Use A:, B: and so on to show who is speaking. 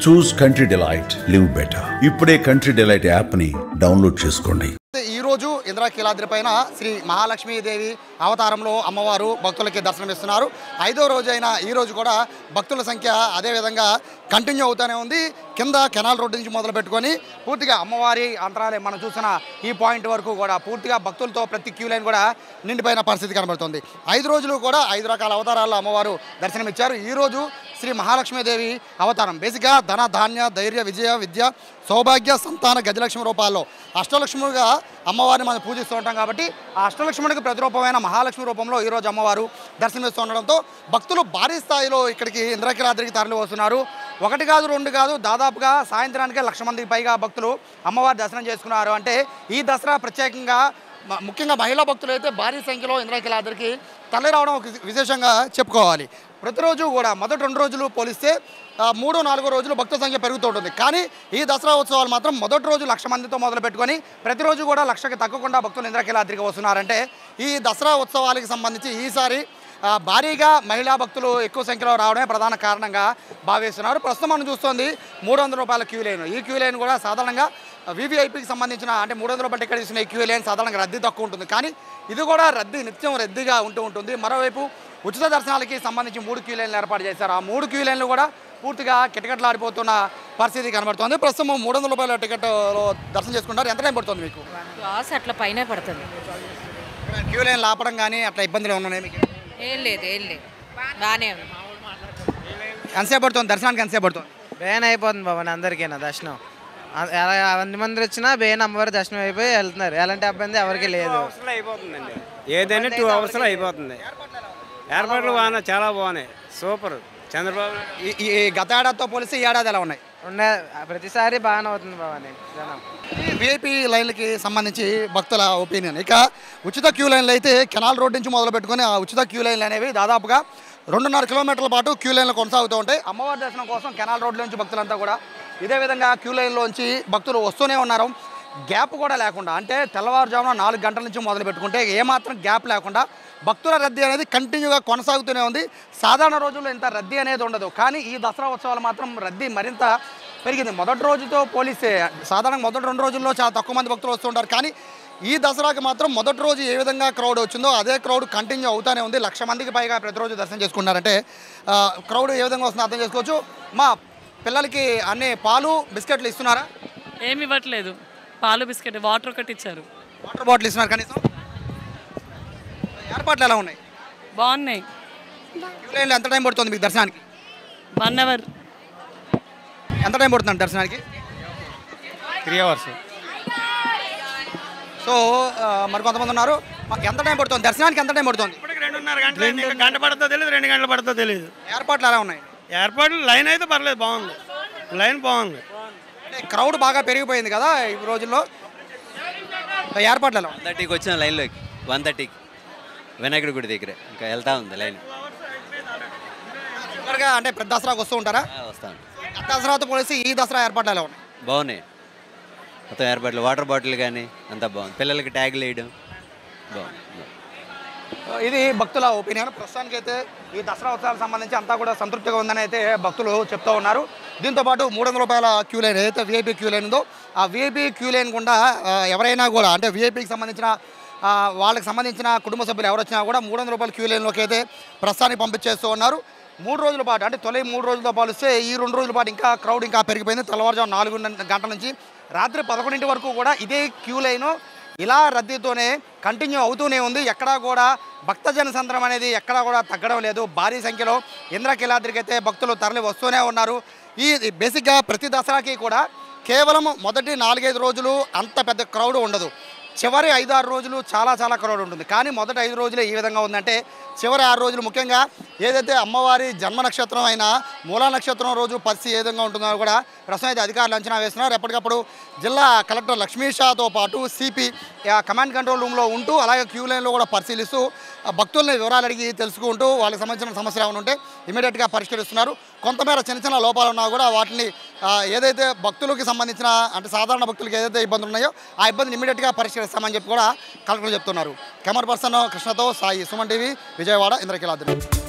A: చూస్ country delight, live better. ఇప్పుడే country delight యాప్ని download చేసుకోండి.
B: ఈ రోజు ఇంద్రకీలాద్రి పైన శ్రీ మహాలక్ష్మీదేవి అవతారంలో అమ్మవారు భక్తులకి దర్శనమిస్తున్నారు. 5వ రోజు అయిన ఈ రోజు కూడా భక్తుల సంఖ్య అదేవిధంగా కంటిన్యూ అవుతూనే ఉంది. కింద కెనాల్ రోడ్డు నుంచి మొదలు పెట్టుకొని పూర్తిగా అమ్మవారి అంతరాలయం మనం చూసిన ఈ పాయింట్ వరకు కూడా పూర్తిగా భక్తులతో ప్రతి క్యూ లైన్ కూడా నిండిపోయిన పరిస్థితి కనబడుతుంది. 5 రోజులు కూడా 5 రకాల అవతారాల్లో అమ్మవారు దర్శనమిచ్చారు. ఈరోజు శ్రీ మహాలక్ష్మీదేవి అవతారం బేసిక్గా ధన, ధాన్య, ధైర్య, విజయ, విద్య, సౌభాగ్య, సంతాన, గజలక్ష్మి రూపాల్లో అష్టలక్ష్ములుగా అమ్మవారిని మనం పూజిస్తూ ఉంటాం. కాబట్టి ఆ అష్టలక్ష్మునికి ప్రతిరూపమైన మహాలక్ష్మి రూపంలో ఈరోజు అమ్మవారు దర్శనమిస్తూ ఉండడంతో భక్తులు భారీ స్థాయిలో ఇక్కడికి ఇంద్రకీలాద్రికి తరలి వస్తున్నారు. 1 కాదు 2 కాదు, దాదాపుగా సాయంత్రానికే 1,00,000 మందికి పైగా భక్తులు అమ్మవారి దర్శనం చేసుకున్నారు. అంటే ఈ దసరా ప్రత్యేకంగా ముఖ్యంగా మహిళా భక్తులు అయితే భారీ సంఖ్యలో ఇంద్రకీలాద్రికి తరలి రావడం ఒక విశేషంగా చెప్పుకోవాలి. ప్రతిరోజు కూడా మొదటి 2 రోజులు పోలిస్తే 3, 4 రోజులు భక్తుల సంఖ్య పెరుగుతూ ఉంటుంది. కానీ ఈ దసరా ఉత్సవాలు మాత్రం మొదటి రోజు 1,00,000 మందితో మొదలు పెట్టుకొని ప్రతిరోజు కూడా 1,00,000కి తగ్గకుండా భక్తులు ఇంద్రకీలాద్రికి వస్తున్నారంటే ఈ దసరా ఉత్సవాలకు సంబంధించి ఈసారి భారీగా మహిళా భక్తులు ఎక్కువ సంఖ్యలో రావడమే ప్రధాన కారణంగా భావిస్తున్నారు. ప్రస్తుతం మనం చూస్తోంది 300 రూపాయల క్యూ లైన్. ఈ క్యూ లైన్ కూడా సాధారణంగా వీవీఐపీకి సంబంధించిన అంటే 300 రూపాయల టికెట్ ఇస్తున్న ఈ క్యూ లైన్ సాధారణంగా రద్దీ తక్కువ ఉంటుంది. కానీ ఇది కూడా నిత్యం రద్దీగా ఉంటుంది. మరోవైపు ఉచిత దర్శనాలకి సంబంధించి 3 క్యూ లైన్లు ఏర్పాటు చేశారు. ఆ 3 క్యూ లైన్లు కూడా పూర్తిగా కిటకిటలాడిపోతున్న పరిస్థితి కనబడుతుంది. ప్రస్తుతం 300 రూపాయల టికెట్లో దర్శనం చేసుకుంటారు. ఎంత టైం పడుతుంది మీకు?
C: అట్లా పైన పడుతుంది.
B: క్యూ లైన్ లాపడం కానీ అట్లా ఇబ్బందులు ఉన్నాయి మీకు?
C: ఏం లేదు బాగానే ఉంది.
B: ఎంతసేపు పడుతుంది దర్శనానికి? ఎంతసేపు పడుతుంది?
D: బేన్ అయిపోతుంది బాబా అందరికైనా దర్శనం. 100 మంది వచ్చినా బేన్ అమ్మవారి దర్శనం అయిపోయి వెళ్తున్నారు. ఎలాంటి ఇబ్బంది ఎవరికి లేదు.
E: అయిపోతుందండి, ఏదైనా 2 అవర్స్లో అయిపోతుంది. ఏర్పాట్లు బాగా చాలా బాగున్నాయి, సూపర్. చంద్రబాబు
B: ఈ గత ఏడాదితో పోలిస్తే ఈ ఏడాది ఎలా ఉన్నాయి?
D: ప్రతిసారి బాగానే అవుతుంది బాబాని జనం.
B: విఐపీ లైన్లకి సంబంధించి భక్తుల ఒపీనియన్. ఇక ఉచిత క్యూ లైన్లు అయితే కెనాల్ రోడ్ నుంచి మొదలు పెట్టుకొని ఆ ఉచిత క్యూ లైన్లు అనేవి దాదాపుగా 2.5 కిలోమీటర్ల పాటు క్యూ లైన్లు కొనసాగుతూ ఉంటాయి. అమ్మవారి దర్శనం కోసం కెనాల్ రోడ్ల నుంచి భక్తులంతా కూడా ఇదే విధంగా క్యూ లైన్లోంచి భక్తులు వస్తూనే ఉన్నారు. గ్యాప్ కూడా లేకుండా, అంటే తెల్లవారుజామున 4 గంటల నుంచి మొదలు పెట్టుకుంటే ఏమాత్రం గ్యాప్ లేకుండా భక్తుల రద్దీ అనేది కంటిన్యూగా కొనసాగుతూనే ఉంది. సాధారణ రోజుల్లో ఇంత రద్దీ అనేది ఉండదు. కానీ ఈ దసరా ఉత్సవాలు మాత్రం రద్దీ మరింత పెరిగింది. మొదటి రోజుతో పోలిస్తే సాధారణంగా మొదటి 2 రోజుల్లో చాలా తక్కువ మంది భక్తులు వస్తుంటారు. కానీ ఈ దసరాకి మాత్రం మొదటి రోజు ఏ విధంగా క్రౌడ్ వచ్చిందో అదే క్రౌడ్ కంటిన్యూ అవుతూనే ఉంది. 1,00,000 మందికి పైగా ప్రతిరోజు దర్శనం చేసుకుంటారంటే క్రౌడ్ ఏ విధంగా వస్తుందో అర్థం చేసుకోవచ్చు. మా పిల్లలకి అన్ని పాలు బిస్కెట్లు ఇస్తున్నారా?
F: ఏమి ఇవ్వట్లేదు. పాలు బిస్కెట్, వాటర్ ఒకటి ఇచ్చారు.
B: వాటర్ బాటిల్ ఇస్తున్నారు. కనీసం ఏర్పాట్లు ఎలా ఉన్నాయి?
F: బాగున్నాయి.
B: క్యూ లైన్లో ఎంత టైం పడుతుంది మీకు దర్శనానికి?
F: 1 అవర్.
B: ఎంత టైం పడుతుంది దర్శనానికి?
E: 3 అవర్స్.
B: సో మరి కొంతమంది ఉన్నారు, మాకు ఎంత టైం పడుతుంది దర్శనానికి? ఎంత టైం పడుతుంది?
E: 2.5 గంట పడుతుందో తెలియదు, 2 గంటలు పడుతుందో తెలియదు.
B: ఏర్పాట్లు ఎలా ఉన్నాయి?
E: ఏర్పాట్లు లైన్ అయితే పర్లేదు, బాగుంది. లైన్ బాగుంది.
B: అంటే క్రౌడ్ బాగా పెరిగిపోయింది కదా ఈ రోజుల్లో. ఏర్పాట్లు ఎలా?
G: 1:30కి వచ్చిన లైన్లోకి, 1:30కి వినాయకుడి గుడి దగ్గర ఇంకా వెళ్తా ఉంది లైన్.
B: రెగ్యులర్గా అంటే పెద్ద దసరాకు వస్తూ ఉంటారా?
G: వస్తాను.
B: గత దసరాతో పోలిసి ఈ దసరా ఏర్పాట్లు ఎలా ఉన్నాయి?
G: బాగున్నాయి మొత్తం ఏర్పాట్లు. వాటర్ బాటిల్ కానీ అంతా బాగుంది. పిల్లలకి ట్యాగ్లు వేయడం బాగుంది.
B: ఇది భక్తుల ఒపీనియన్. ప్రస్తుతానికి అయితే ఈ దసరా ఉత్సవాలకు సంబంధించి అంతా కూడా సంతృప్తిగా ఉందని అయితే భక్తులు చెప్తూ ఉన్నారు. దీంతోపాటు 300 రూపాయల క్యూ లైన్ ఏదైతే విఐపీ క్యూ లైన్ ఉందో ఆ విఐపీ క్యూ లైన్ గుండా ఎవరైనా కూడా అంటే విఐపీకి సంబంధించిన వాళ్ళకి సంబంధించిన కుటుంబ సభ్యులు ఎవరు వచ్చినా కూడా 300 రూపాయల క్యూ లైన్లోకి అయితే ప్రస్తుతానికి పంపించేస్తూ ఉన్నారు. 3 రోజుల పాటు అంటే తొలి 3 రోజులతో పోలిస్తే ఈ 2 రోజుల పాటు ఇంకా క్రౌడ్ ఇంకా పెరిగిపోయింది. తెల్లవారుజాము 4 గంటల నుంచి రాత్రి 11 వరకు కూడా ఇదే క్యూ లైను ఇలా రద్దీతోనే కంటిన్యూ అవుతూనే ఉంది. ఎక్కడా కూడా భక్తజన సంద్రం అనేది ఎక్కడా కూడా తగ్గడం లేదు. భారీ సంఖ్యలో ఇంద్రకీలాద్రికి అయితే భక్తులు తరలి వస్తూనే ఉన్నారు. ఈ బేసిక్గా ప్రతి దసరాకి కూడా కేవలం మొదటి 4-5 రోజులు అంత పెద్ద క్రౌడ్ ఉండదు. చివరి 5-6 రోజులు చాలా క్రౌడ్ ఉంటుంది. కానీ మొదటి 5 రోజులే ఈ విధంగా ఉందంటే చివరి 6 రోజులు ముఖ్యంగా ఏదైతే అమ్మవారి జన్మ నక్షత్రం అయినా మూలా నక్షత్రం రోజు పరిస్థితి ఏ విధంగా ఉంటుందో కూడా ప్రస్తుతం అయితే అధికారులు అంచనా వేస్తున్నారు. ఎప్పటికప్పుడు జిల్లా కలెక్టర్ లక్ష్మీషాతో పాటు సిపి కమాండ్ కంట్రోల్ రూమ్లో ఉంటూ అలాగే క్యూ లైన్లో కూడా పరిశీలిస్తూ భక్తుల్ని వివరాలు అడిగి తెలుసుకుంటూ వాళ్ళకి సంబంధించిన సమస్యలు ఏమైనా ఉంటే ఇమీడియట్గా పరిష్కరిస్తున్నారు. కొంతమేర చిన్న లోపాలు ఉన్నా కూడా వాటిని ఏదైతే భక్తులకి సంబంధించిన అంటే సాధారణ భక్తులకి ఏదైతే ఇబ్బందులు ఉన్నాయో ఆ ఇబ్బందిని ఇమీడియట్గా పరిష్కరిస్తామని చెప్పి కూడా కలెక్టర్ చెప్తున్నారు. కెమెరా పర్సన్ కృష్ణతో సాయి, సుమన్ టీవీ, విజయవాడ, ఇంద్రకీలాద్రి.